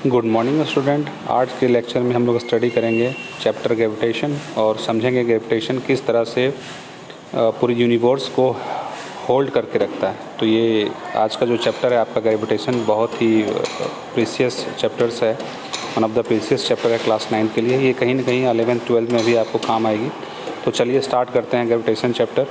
Good morning student. आज के lecture में हम लोग स्टडी करेंगे चैप्टर ग्रेविटेशन और समझेंगे ग्रेविटेशन किस तरह से पूरी यूनिवर्स को होल्ड करके रखता है। तो ये आज का जो चैप्टर है आपका ग्रेविटेशन बहुत ही प्रीशियस चैप्टर्स है, one of the precious chapter है क्लास 9 के लिए। ये कहीं ना कहीं 11th 12th में भी आपको काम आएगी। तो चलिए स्टार्ट करते हैं ग्रेविटेशन चैप्टर।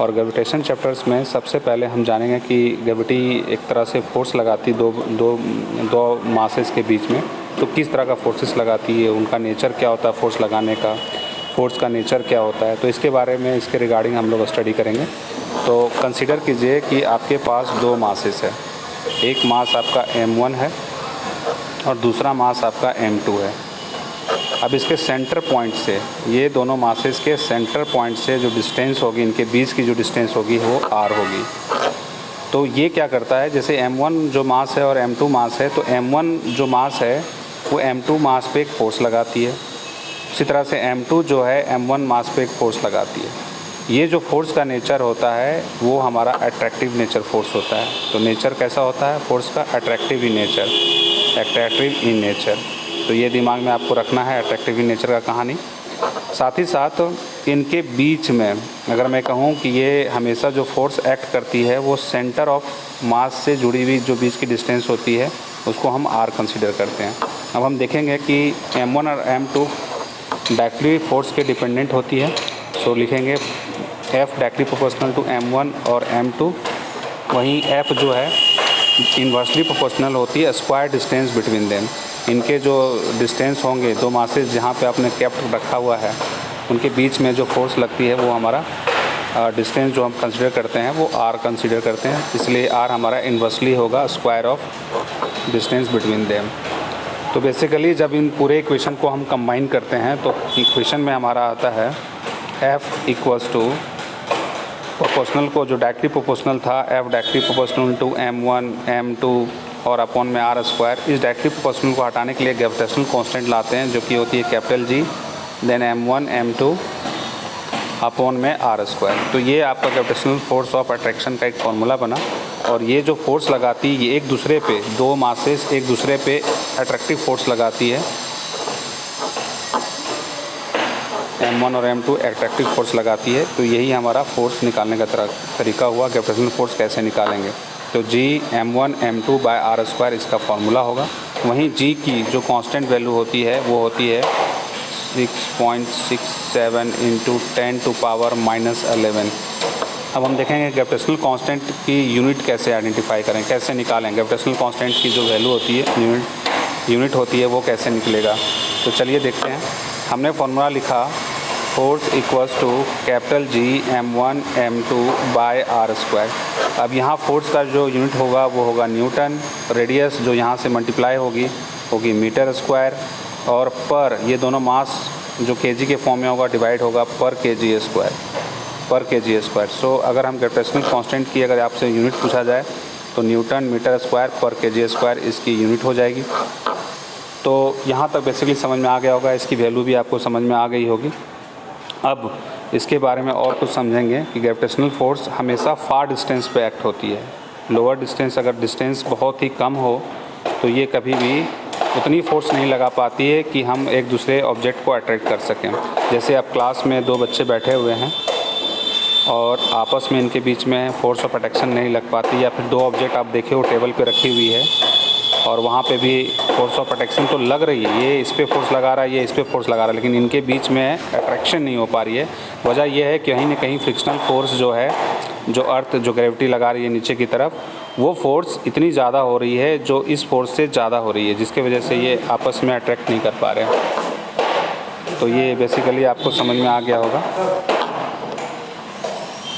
और ग्रेविटेशन चैप्टर्स में सबसे पहले हम जानेंगे कि ग्रेविटी एक तरह से फोर्स लगाती दो मासेस के बीच में। तो किस तरह का फोर्सेस लगाती है, उनका नेचर क्या होता है, फोर्स लगाने का, फोर्स का नेचर क्या होता है, तो इसके बारे में इसके रिगार्डिंग हम लोग स्टडी करेंगे। तो कंसीडर कीजिए कि आपके पास दो मासेस है, एक मास आपका m1 है और दूसरा मास आपका m2 है। अब इसके सेंटर पॉइंट से, ये दोनों मासेस के सेंटर पॉइंट से जो डिस्टेंस होगी, इनके बीच की जो डिस्टेंस होगी वो r होगी। तो ये क्या करता है, जैसे m1 जो मास है और m2 मास है, तो m1 जो मास है वो m2 मास पे एक फोर्स लगाती है। उसी तरह से m2 जो है m1 मास पे एक फोर्स लगाती है। ये जो फोर्स का नेचर होता है वो हमारा अट्रैक्टिव नेचर फोर्स होता है। तो नेचर कैसा होता है फोर्स का? Attractive in nature, attractive in nature. तो ये दिमाग में आपको रखना है अट्रैक्टिव इन नेचर का कहानी। साथ ही साथ इनके बीच में अगर मैं कहूँ कि ये हमेशा जो फोर्स एक्ट करती है वो सेंटर ऑफ मास से जुड़ी हुई जो बीच की डिस्टेंस होती है उसको हम r कंसीडर करते हैं। अब हम देखेंगे कि m1 और m2 डायरेक्टली फोर्स के डिपेंडेंट होती है। सो लिखेंगे F directly proportional to m1 और m2। वहीं F जो है इन्वर्सली प्रोपोर्शनल होती है स्क्वायर डिस्टेंस बिटवीन देम। इनके जो डिस्टेंस होंगे, दो मासेस जहाँ पे आपने कैप्ट रखा हुआ है, उनके बीच में जो फोर्स लगती है वो हमारा डिस्टेंस जो हम कंसीडर करते हैं वो r कंसीडर करते हैं। इसलिए r हमारा इन्वर्सली होगा square of distance between them. तो बेसिकली जब इन पूरे इक्वेशन को हम कंबाइन करते हैं तो इक्वेशन में हमारा आता है F इक्वल्स टू प्रोपोर्शनल को जो डायरेक्टली प्रोपोर्शनल था F directly proportional to m1 m2 और अपॉन में r स्क्वायर। इस डायरेक्टली प्रोपोर्शनल को हटाने के लिए ग्रेविटेशनल कांस्टेंट लाते हैं जो कि होती है capital G, then m1 m2 upon में r स्क्वायर। तो ये आपका ग्रेविटेशनल फोर्स ऑफ अट्रैक्शन का एक फॉर्मूला बना। और ये जो फोर्स लगाती है ये एक दूसरे पे, दो मासेस एक दूसरे पे अट्रैक्टिव फोर्स लगाती है, m1 और m2 अट्रैक्टिव फोर्स लगाती है। तो यही हमारा फोर्स निकालने का तरीका हुआ, ग्रेविटेशनल फोर्स कैसे निकालेंगे। तो G m1 m2 by r square इसका फार्मूला होगा। वहीं G की जो कांस्टेंट वैल्यू होती है वो होती है 6.67 इंटू 10 टू पावर -11। अब हम देखेंगे ग्रेविटेशनल कांस्टेंट की यूनिट कैसे आइडेंटिफाई करें, कैसे निकालें। ग्रेविटेशनल कांस्टेंट की जो वैल्यू होती है, यूनिट होती है, वो कैसे निकलेगा। तो चलिए देखते हैं। हमने फार्मूला लिखा force equals to capital G m1 m2 by r square. अब यहाँ फोर्स का जो यूनिट होगा वो होगा न्यूटन, रेडियस जो यहाँ से मल्टीप्लाई होगी मीटर स्क्वायर, और पर ये दोनों मास जो kg के फॉर्म में होगा डिवाइड होगा पर kg स्क्वायर। सो अगर हम ग्रेविटेशनल कांस्टेंट की अगर आपसे यूनिट पूछा जाए तो न्यूटन मीटर स्क्वायर पर kg स्क्वायर इसकी यूनिट हो जाएगी। तो यहाँ तक बेसिकली समझ में आ गया होगा, इसकी वैल्यू भी आपको समझ में आ गई होगी। अब इसके बारे में और कुछ समझेंगे कि ग्रेविटेशनल फोर्स हमेशा फार डिस्टेंस पे एक्ट होती है। लोअर डिस्टेंस, अगर डिस्टेंस बहुत ही कम हो तो ये कभी भी उतनी फोर्स नहीं लगा पाती है कि हम एक दूसरे ऑब्जेक्ट को अट्रैक्ट कर सकें। जैसे अब क्लास में दो बच्चे बैठे हुए हैं और आपस में इनके बीच में फोर्स ऑफ अट्रैक्शन नहीं लग पाती, या फिर दो ऑब्जेक्ट आप देखे हो टेबल पे रखी हुई है और वहाँ पे भी फोर्स ऑफ अट्रैक्शन तो लग रही है, ये इस पे फोर्स लगा रहा है, ये इस पे फोर्स लगा रहा है, लेकिन इनके बीच में अट्रैक्शन नहीं हो पा रही है। वजह यह है कि कहीं ना कहीं फ्रिक्शनल फोर्स जो है, जो अर्थ जो ग्रेविटी लगा रही है नीचे की तरफ, वो फोर्स इतनी ज़्यादा हो रही है जो इस फोर्स से ज़्यादा हो रही है, जिसकी वजह से ये आपस में अट्रैक्ट नहीं कर पा रहे हैं। तो ये बेसिकली आपको समझ में आ गया होगा।